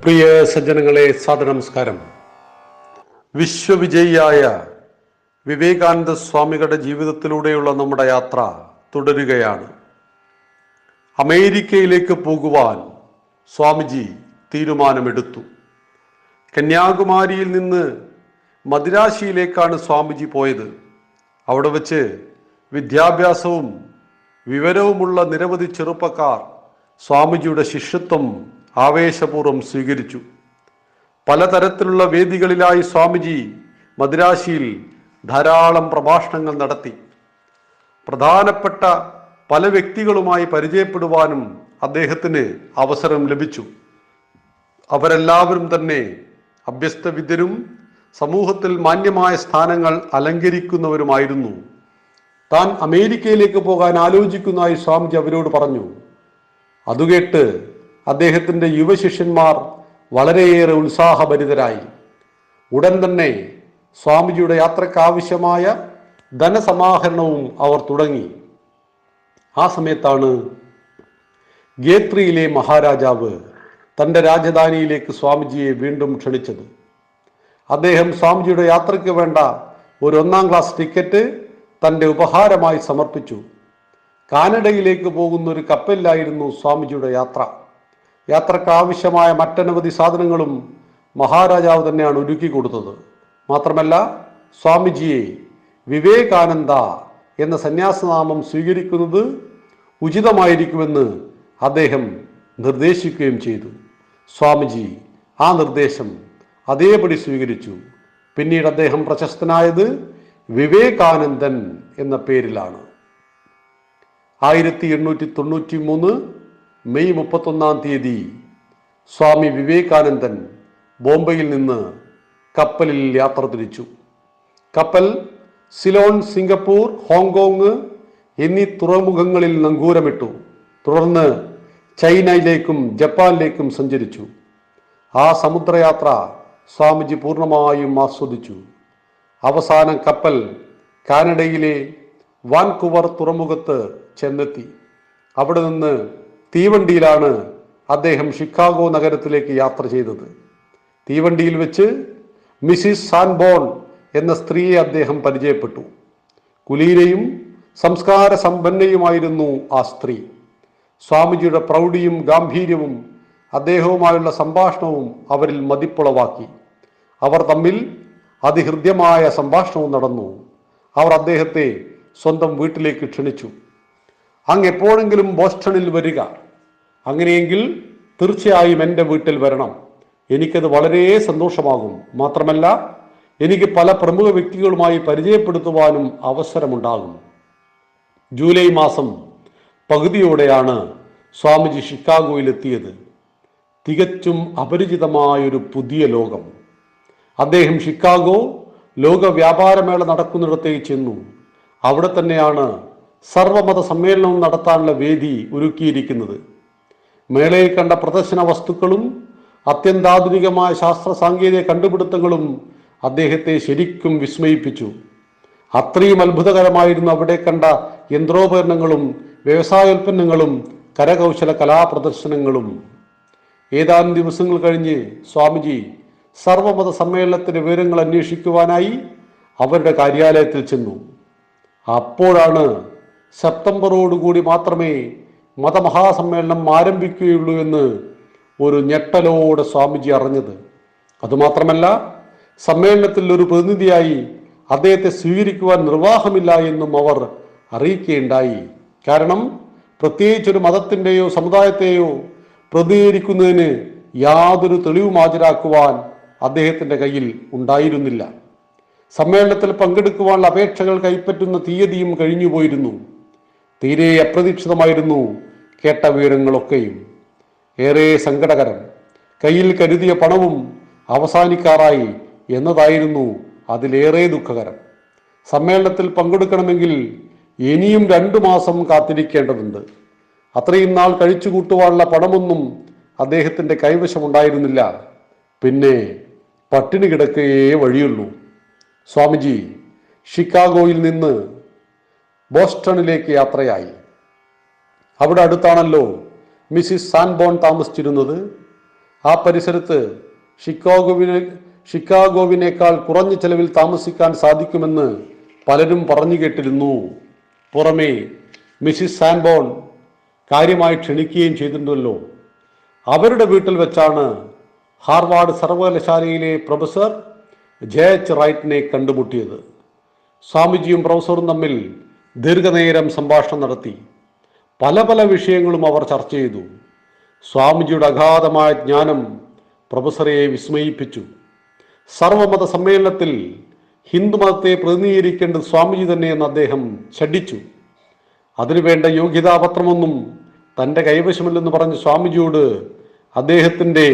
പ്രിയ സജ്ജനങ്ങളെ, സാദരനമസ്കാരം. വിശ്വവിജയിയായ വിവേകാനന്ദ സ്വാമികളുടെ ജീവിതത്തിലൂടെയുള്ള നമ്മുടെ യാത്ര തുടരുകയാണ്. അമേരിക്കയിലേക്ക് പോകുവാൻ സ്വാമിജി തീരുമാനമെടുത്തു. കന്യാകുമാരിയിൽ നിന്ന് മദിരാശിയിലേക്കാണ് സ്വാമിജി പോയത്. അവിടെ വച്ച് വിദ്യാഭ്യാസവും വിവരവുമുള്ള നിരവധി ചെറുപ്പക്കാർ സ്വാമിജിയുടെ ശിഷ്യത്വം ആവേശപൂർവ്വം സ്വീകരിച്ചു. പലതരത്തിലുള്ള വേദികളിലായി സ്വാമിജി മദിരാശിയിൽ ധാരാളം പ്രഭാഷണങ്ങൾ നടത്തി. പ്രധാനപ്പെട്ട പല വ്യക്തികളുമായി പരിചയപ്പെടുവാനും അദ്ദേഹത്തിന് അവസരം ലഭിച്ചു. അവരെല്ലാവരും തന്നെ അഭ്യസ്തവിദ്യരും സമൂഹത്തിൽ മാന്യമായ സ്ഥാനങ്ങൾ അലങ്കരിക്കുന്നവരുമായിരുന്നു. താൻ അമേരിക്കയിലേക്ക് പോകാൻ ആലോചിക്കുന്നതായി സ്വാമിജി അവരോട് പറഞ്ഞു. അതുകേട്ട് അദ്ദേഹത്തിൻ്റെ യുവശിഷ്യന്മാർ വളരെയേറെ ഉത്സാഹഭരിതരായി. ഉടൻ തന്നെ സ്വാമിജിയുടെ യാത്രക്കാവശ്യമായ ധനസമാഹരണവും അവർ തുടങ്ങി. ആ സമയത്താണ് ഗേത്രിയിലെ മഹാരാജാവ് തൻ്റെ രാജധാനിയിലേക്ക് സ്വാമിജിയെ വീണ്ടും ക്ഷണിച്ചത്. അദ്ദേഹം സ്വാമിജിയുടെ യാത്രയ്ക്ക് വേണ്ട ഒരു 1-ാം ക്ലാസ് ടിക്കറ്റ് തൻ്റെ ഉപഹാരമായി സമർപ്പിച്ചു. കാനഡയിലേക്ക് പോകുന്ന ഒരു കപ്പലിലായിരുന്നു സ്വാമിജിയുടെ യാത്ര. യാത്രക്ക് ആവശ്യമായ മറ്റനവധി സാധനങ്ങളും മഹാരാജാവ് തന്നെയാണ് ഒരുക്കി കൊടുത്തത്. മാത്രമല്ല, സ്വാമിജിയെ വിവേകാനന്ദ എന്ന സന്യാസനാമം സ്വീകരിക്കുന്നത് ഉചിതമായിരിക്കുമെന്ന് അദ്ദേഹം നിർദ്ദേശിക്കുകയും ചെയ്തു. സ്വാമിജി ആ നിർദ്ദേശം അതേപടി സ്വീകരിച്ചു. പിന്നീട് അദ്ദേഹം പ്രശസ്തനായത് വിവേകാനന്ദൻ എന്ന പേരിലാണ്. 1893 മെയ് 31-ാം തീയതി സ്വാമി വിവേകാനന്ദൻ ബോംബെയിൽ നിന്ന് കപ്പലിൽ യാത്ര തിരിച്ചു. കപ്പൽ സിലോൺ, സിംഗപ്പൂർ, ഹോങ്കോങ് എന്നീ തുറമുഖങ്ങളിൽ നങ്കൂരമിട്ടു. തുടർന്ന് ചൈനയിലേക്കും ജപ്പാനിലേക്കും സഞ്ചരിച്ചു. ആ സമുദ്രയാത്ര സ്വാമിജി പൂർണ്ണമായും ആസ്വദിച്ചു. അവസാനം കപ്പൽ കാനഡയിലെ വാൻകൂവർ തുറമുഖത്ത് ചെന്നെത്തി. അവിടെ നിന്ന് തീവണ്ടിയിലാണ് അദ്ദേഹം ഷിക്കാഗോ നഗരത്തിലേക്ക് യാത്ര ചെയ്തത്. തീവണ്ടിയിൽ വെച്ച് മിസ്സിസ് സാൻബോൺ എന്ന സ്ത്രീയെ അദ്ദേഹം പരിചയപ്പെട്ടു. കുലീനയും സംസ്കാര സമ്പന്നയുമായിരുന്നു ആ സ്ത്രീ. സ്വാമിജിയുടെ പ്രൗഢിയും ഗാംഭീര്യവും അദ്ദേഹവുമായുള്ള സംഭാഷണവും അവരിൽ മതിപ്പുളവാക്കി. അവർ തമ്മിൽ അതിഹൃദ്യമായ സംഭാഷണവും നടന്നു. അവർ അദ്ദേഹത്തെ സ്വന്തം വീട്ടിലേക്ക് ക്ഷണിച്ചു. അങ്ങ് എപ്പോഴെങ്കിലും ബോസ്റ്റണിൽ വരിക, അങ്ങനെയെങ്കിൽ തീർച്ചയായും എൻ്റെ വീട്ടിൽ വരണം. എനിക്കത് വളരെ സന്തോഷമാകും. മാത്രമല്ല, എനിക്ക് പല പ്രമുഖ വ്യക്തികളുമായി പരിചയപ്പെടുത്തുവാനും അവസരമുണ്ടാകും. ജൂലൈ മാസം പകുതിയോടെയാണ് സ്വാമിജി ഷിക്കാഗോയിലെത്തിയത്. തികച്ചും അപരിചിതമായൊരു പുതിയ ലോകം. അദ്ദേഹം ഷിക്കാഗോ ലോക വ്യാപാരമേള നടക്കുന്നിടത്തേക്ക് ചെന്നു. അവിടെ തന്നെയാണ് സർവമത സമ്മേളനവും നടത്താനുള്ള വേദി ഒരുക്കിയിരിക്കുന്നത്. മേളയിൽ കണ്ട പ്രദർശന വസ്തുക്കളും അത്യന്താധുനികമായ ശാസ്ത്ര സാങ്കേതിക കണ്ടുപിടുത്തങ്ങളും അദ്ദേഹത്തെ ശരിക്കും വിസ്മയിപ്പിച്ചു. അത്രയും അത്ഭുതകരമായിരുന്നു അവിടെ കണ്ട യന്ത്രോപകരണങ്ങളും വ്യവസായോൽപ്പന്നങ്ങളും കരകൗശല കലാപ്രദർശനങ്ങളും. ഏതാനും ദിവസങ്ങൾ കഴിഞ്ഞ് സ്വാമിജി സർവമത സമ്മേളനത്തിന്റെ വിവരങ്ങൾ അന്വേഷിക്കുവാനായി അവരുടെ കാര്യാലയത്തിൽ ചെന്നു. അപ്പോഴാണ് സെപ്റ്റംബറോടുകൂടി മാത്രമേ മതമഹാസമ്മേളനം ആരംഭിക്കുകയുള്ളൂ എന്ന് ഒരു ഞെട്ടലോടെ സ്വാമിജി അറിഞ്ഞത്. അതുമാത്രമല്ല, സമ്മേളനത്തിൽ ഒരു പ്രതിനിധിയായി അദ്ദേഹത്തെ സ്വീകരിക്കുവാൻ നിർവാഹമില്ല എന്നും അവർ അറിയിക്കുകയുണ്ടായി. കാരണം പ്രത്യേകിച്ചൊരു മതത്തിൻ്റെയോ സമുദായത്തെയോ പ്രതികരിക്കുന്നതിന് യാതൊരു തെളിവും ഹാജരാക്കുവാൻ അദ്ദേഹത്തിൻ്റെ കയ്യിൽ ഉണ്ടായിരുന്നില്ല. സമ്മേളനത്തിൽ പങ്കെടുക്കുവാനുള്ള അപേക്ഷകൾ കൈപ്പറ്റുന്ന തീയതിയും കഴിഞ്ഞുപോയിരുന്നു. തീരെ അപ്രതീക്ഷിതമായിരുന്നു കേട്ട വിവരങ്ങളൊക്കെയും. ഏറെ സങ്കടകരം. കയ്യിൽ കരുതിയ പണവും അവസാനിക്കാറായി എന്നതായിരുന്നു അതിലേറെ ദുഃഖകരം. സമ്മേളനത്തിൽ പങ്കെടുക്കണമെങ്കിൽ ഇനിയും 2 മാസം കാത്തിരിക്കേണ്ടതുണ്ട്. അത്രയും നാൾ കഴിച്ചു കൂട്ടുവാനുള്ള പണമൊന്നും അദ്ദേഹത്തിൻ്റെ കൈവശമുണ്ടായിരുന്നില്ല. പിന്നെ പട്ടിണി കിടക്കുകയേ വഴിയുള്ളൂ. സ്വാമിജി ഷിക്കാഗോയിൽ നിന്ന് ബോസ്റ്റണിലേക്ക് യാത്രയായി. അവിടെ അടുത്താണല്ലോ മിസ്സിസ് സാൻബോൺ താമസിച്ചിരുന്നത്. ആ പരിസരത്ത് ഷിക്കാഗോവിനേക്കാൾ കുറഞ്ഞ ചെലവിൽ താമസിക്കാൻ സാധിക്കുമെന്ന് പലരും പറഞ്ഞു കേട്ടിരുന്നു. പുറമേ മിസ്സിസ് സാൻബോൺ കാര്യമായി ക്ഷണിക്കുകയും ചെയ്തിട്ടുണ്ടല്ലോ. അവരുടെ വീട്ടിൽ വെച്ചാണ് ഹാർവാർഡ് സർവകലാശാലയിലെ പ്രൊഫസർ ജെ.എച്ച്. റൈറ്റിനെ കണ്ടുമുട്ടിയത്. സ്വാമിജിയും പ്രൊഫസറും തമ്മിൽ ദീർഘനേരം സംഭാഷണം നടത്തി. പല പല വിഷയങ്ങളും അവർ ചർച്ച ചെയ്തു. സ്വാമിജിയുടെ അഗാധമായ ജ്ഞാനം പ്രൊഫസറെ വിസ്മയിപ്പിച്ചു. സർവമത സമ്മേളനത്തിൽ ഹിന്ദുമതത്തെ പ്രതിനിധീകരിക്കേണ്ടത് സ്വാമിജി തന്നെയെന്ന് അദ്ദേഹം ശഠിച്ചു. അതിനുവേണ്ട യോഗ്യതാപത്രമൊന്നും തൻ്റെ കൈവശമില്ലെന്ന് പറഞ്ഞ് സ്വാമിജിയോട് അദ്ദേഹത്തിൻ്റെ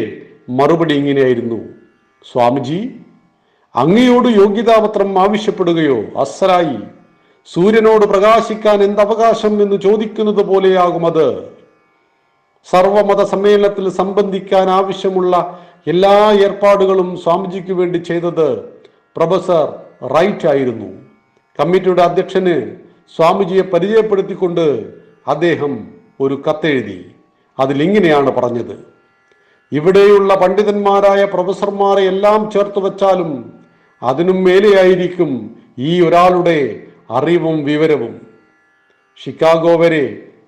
മറുപടി ഇങ്ങനെയായിരുന്നു: സ്വാമിജി, അങ്ങയോട് യോഗ്യതാപത്രം ആവശ്യപ്പെടുകയോ? അസലായി സൂര്യനോട് പ്രകാശിക്കാൻ എന്തവകാശം എന്ന് ചോദിക്കുന്നത് പോലെയാകും അത്. സർവമത സമ്മേളനത്തിൽ സംബന്ധിക്കാൻ ആവശ്യമുള്ള എല്ലാ ഏർപ്പാടുകളും സ്വാമിജിക്ക് വേണ്ടി ചെയ്തത് പ്രൊഫസർ റൈറ്റ് ആയിരുന്നു. കമ്മിറ്റിയുടെ അധ്യക്ഷന് സ്വാമിജിയെ പരിചയപ്പെടുത്തിക്കൊണ്ട് അദ്ദേഹം ഒരു കത്തെഴുതി. അതിലിങ്ങനെയാണ് പറഞ്ഞത്: ഇവിടെയുള്ള പണ്ഡിതന്മാരായ പ്രൊഫസർമാരെ എല്ലാം ചേർത്ത് വച്ചാലും അതിനും മേലെയായിരിക്കും ഈ ഒരാളുടെ അറിവും വിവരവും. ഷിക്കാഗോ വരെ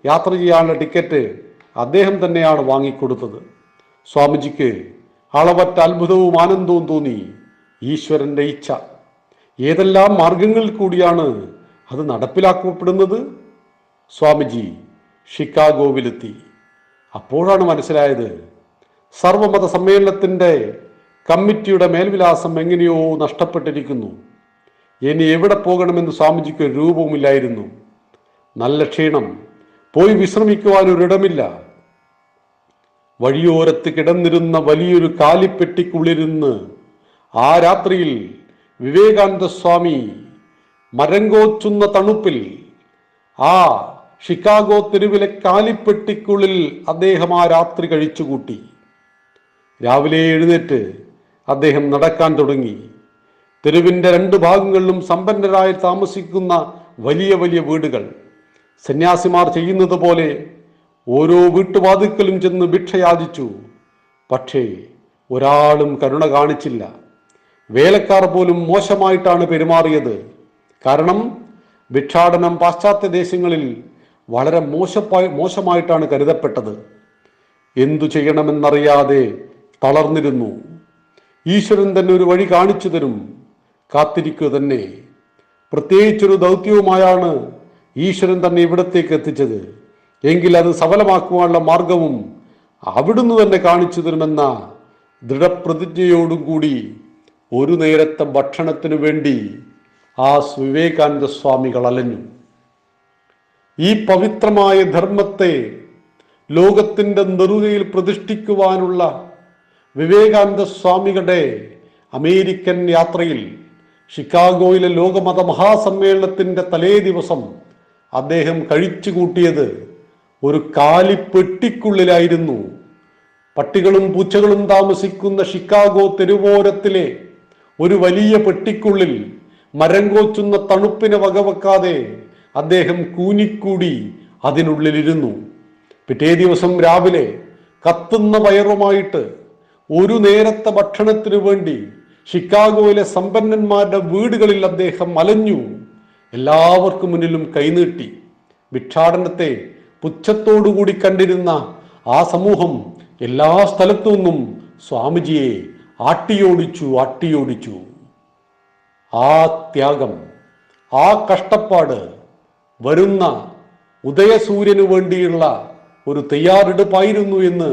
യാത്ര ചെയ്യാനുള്ള ടിക്കറ്റ് അദ്ദേഹം തന്നെയാണ് വാങ്ങിക്കൊടുത്തത്. സ്വാമിജിക്ക് അളവറ്റ അത്ഭുതവും ആനന്ദവും തോന്നി. ഈശ്വരന്റെ ഇച്ഛ. ഏതെല്ലാം മാർഗങ്ങളിൽ കൂടിയാണ് അത് നടപ്പിലാക്കപ്പെടുന്നത്? സ്വാമിജി ഷിക്കാഗോവിലെത്തി. അപ്പോഴാണ് മനസ്സിലായത്, സർവമത സമ്മേളനത്തിൻ്റെ കമ്മിറ്റിയുടെ മേൽവിലാസം എങ്ങനെയോ നഷ്ടപ്പെട്ടിരിക്കുന്നു. ഇനി എവിടെ പോകണമെന്ന് സ്വാമിജിക്ക് ഒരു രൂപവുമില്ലായിരുന്നു. നല്ല ക്ഷീണം, പോയി വിശ്രമിക്കുവാനൊരിടമില്ല. വഴിയോരത്ത് കിടന്നിരുന്ന വലിയൊരു കാലിപ്പെട്ടിക്കുള്ളിരുന്ന് ആ രാത്രിയിൽ വിവേകാനന്ദ സ്വാമി മരങ്കോച്ചുന്ന തണുപ്പിൽ ആ ഷിക്കാഗോ തെരുവിലെ കാലിപ്പെട്ടിക്കുള്ളിൽ അദ്ദേഹം ആ രാത്രി കഴിച്ചുകൂട്ടി. രാവിലെ എഴുന്നേറ്റ് അദ്ദേഹം നടക്കാൻ തുടങ്ങി. തെരുവിൻ്റെ രണ്ട് ഭാഗങ്ങളിലും സമ്പന്നരായി താമസിക്കുന്ന വലിയ വലിയ വീടുകൾ. സന്യാസിമാർ ചെയ്യുന്നത് പോലെ ഓരോ വീട്ടുവാതിക്കലും ചെന്ന് ഭിക്ഷ യാചിച്ചു. പക്ഷേ ഒരാളും കരുണ കാണിച്ചില്ല. വേലക്കാർ പോലും മോശമായിട്ടാണ് പെരുമാറിയത്. കാരണം ഭിക്ഷാടനം പാശ്ചാത്യ ദേശങ്ങളിൽ വളരെ മോശമായിട്ടാണ് കരുതപ്പെട്ടത്. എന്തു ചെയ്യണമെന്നറിയാതെ തളർന്നിരുന്നു. ഈശ്വരൻ തന്നെ ഒരു വഴി കാണിച്ചു തരും, കാത്തിരിക്കുക തന്നെ. പ്രത്യേകിച്ചൊരു ദൗത്യവുമായാണ് ഈശ്വരൻ തന്നെ ഇവിടത്തേക്ക് എത്തിച്ചത്. എങ്കിൽ അത് സഫലമാക്കുവാനുള്ള മാർഗവും അവിടുന്ന് തന്നെ കാണിച്ചു തരുമെന്ന ദൃഢപ്രതിജ്ഞയോടും കൂടി ഒരു നേരത്തെ ഭക്ഷണത്തിനു വേണ്ടി ആ വിവേകാനന്ദ സ്വാമികൾ അലഞ്ഞു. ഈ പവിത്രമായ ധർമ്മത്തെ ലോകത്തിൻ്റെ നെറുകയിൽ പ്രതിഷ്ഠിക്കുവാനുള്ള വിവേകാനന്ദ സ്വാമികളുടെ അമേരിക്കൻ യാത്രയിൽ ഷിക്കാഗോയിലെ ലോകമത മഹാസമ്മേളനത്തിൻ്റെ തലേ ദിവസം അദ്ദേഹം കഴിച്ചു കൂട്ടിയത് ഒരു കാലിപ്പെട്ടിക്കുള്ളിലായിരുന്നു. പട്ടികളും പൂച്ചകളും താമസിക്കുന്ന ഷിക്കാഗോ തെരുവോരത്തിലെ ഒരു വലിയ പെട്ടിക്കുള്ളിൽ മരം കോച്ചുന്ന തണുപ്പിനെ വകവെക്കാതെ അദ്ദേഹം കൂനിക്കൂടി അതിനുള്ളിലിരുന്നു. പിറ്റേ ദിവസം രാവിലെ കത്തുന്ന വയറുമായിട്ട് ഒരു നേരത്തെ ഭക്ഷണത്തിനു വേണ്ടി ഷിക്കാഗോയിലെ സമ്പന്നന്മാരുടെ വീടുകളിൽ അദ്ദേഹം അലഞ്ഞു. എല്ലാവർക്കും മുന്നിലും കൈനീട്ടി. ഭിക്ഷാടനത്തെ പുച്ഛത്തോടുകൂടി കണ്ടിരുന്ന ആ സമൂഹം എല്ലാ സ്ഥലത്തു നിന്നും സ്വാമിജിയെ ആട്ടിയോടിച്ചു. ആ ത്യാഗം, ആ കഷ്ടപ്പാട് വരുന്ന ഉദയസൂര്യനു വേണ്ടിയുള്ള ഒരു തയ്യാറെടുപ്പായിരുന്നു എന്ന്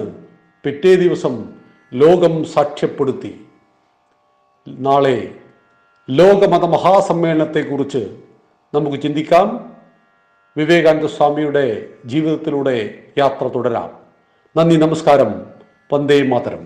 പിറ്റേ ദിവസം ലോകം സാക്ഷ്യപ്പെടുത്തി. നാളെ ലോകമത മഹാസമ്മേളനത്തെക്കുറിച്ച് നമുക്ക് ചിന്തിക്കാം. വിവേകാനന്ദ സ്വാമിയുടെ ജീവിതത്തിലൂടെ യാത്ര തുടരാം. നന്ദി, നമസ്കാരം. വന്ദേ മാതരം.